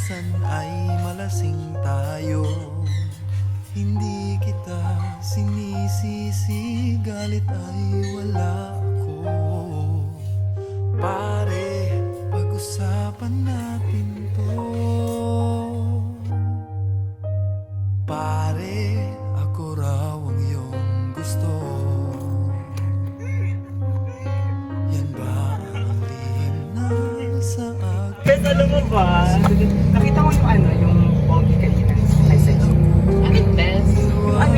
minsan ay malasing tayo. Hindi kita sinisisi, galit ay wala ako. Pare, pag-usapan natin to. Pare, ako raw ang iyong gusto. Yan ba ang lihim na sa akin? Bes, alam mo ba? Nakita ko yung yung pogi kanina. I said you. Bakit, Bes?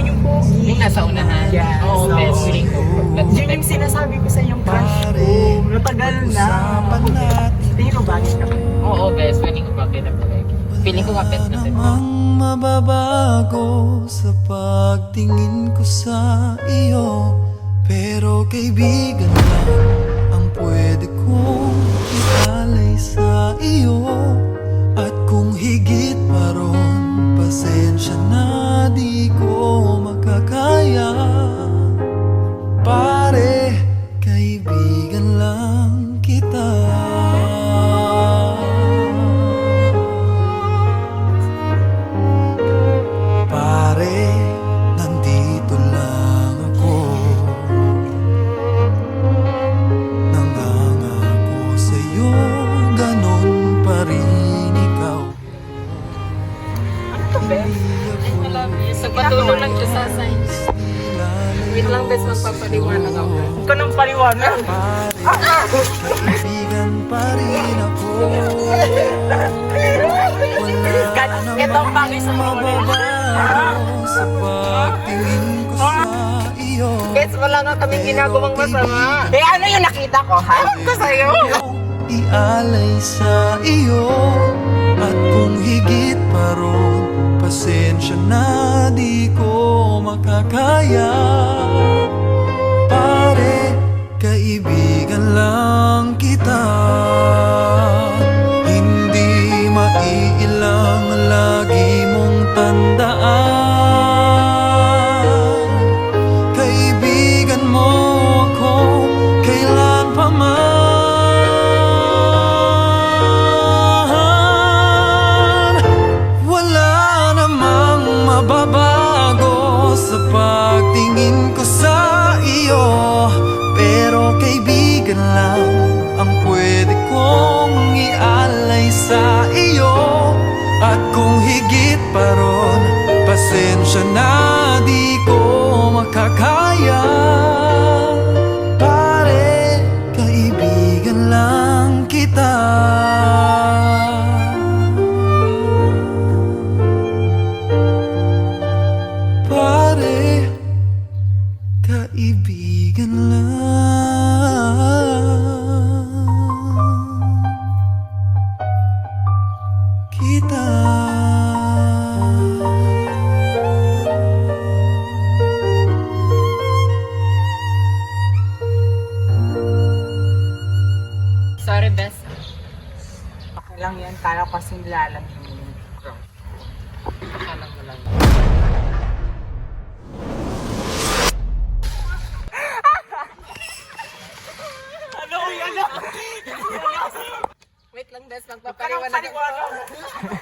Yung pogi. Yung nasa unahan? Yes. Oo, Bes. Feeling ko. Yun yung sinasabi ko sa yung crush ko. Matagal na. Pag-usapan natin. Tingin ko bagay ka. Oo, Bes. Feeling ko bakit na bagay. Feeling ko kapit na din. Namang mababago sa pagtingin ko sa iyo. Pero kaibigan lang ang pwede kong ialay sa iyo. At kung higit pa ron, pasensya na di ko makakaya. Pare, kaibigan lang kita. Pare, nandito lang ako. Nangangako sa'yo, ganon pa rin ikaw. Ano to, Bes? Nagpatulong lang siya sa science. Wait lang, Bes. Magpapaliwanag ako. Huwag ka nang paliwanag. Pare, kaibigan pa rin ako. Wala Ito ang bagay sa mga mababago sa pagtingin ko sa iyo. Bes, wala nga kaming ginagawang masama. Ano yung nakita ko, ha? Ko sa'yo. Ialay sa iyo. At kung higit pa ron, pasensya na di ko makakaya. Pare, kaibigan lang kita. Hindi maiilang lagi mong tandaan. Kaibigan mo ako kailan pa man. Wala namang mababago sa pagtingin ko sa iyo. Pero kaibigan lang ang pwede kong ialay sa iyo. At kung higit pa ron, pasensya na di ko makakaya. Pare, kaibigan lang kita. Pare, kaibigan lang kita. Sorry, Bes. Okay lang yan. Kala ko kasing lalabing yung crush. Akala mo lang. Ano? Wait lang, Bes. Huwag ka nang Magpapaliwanag ako. paliwanag.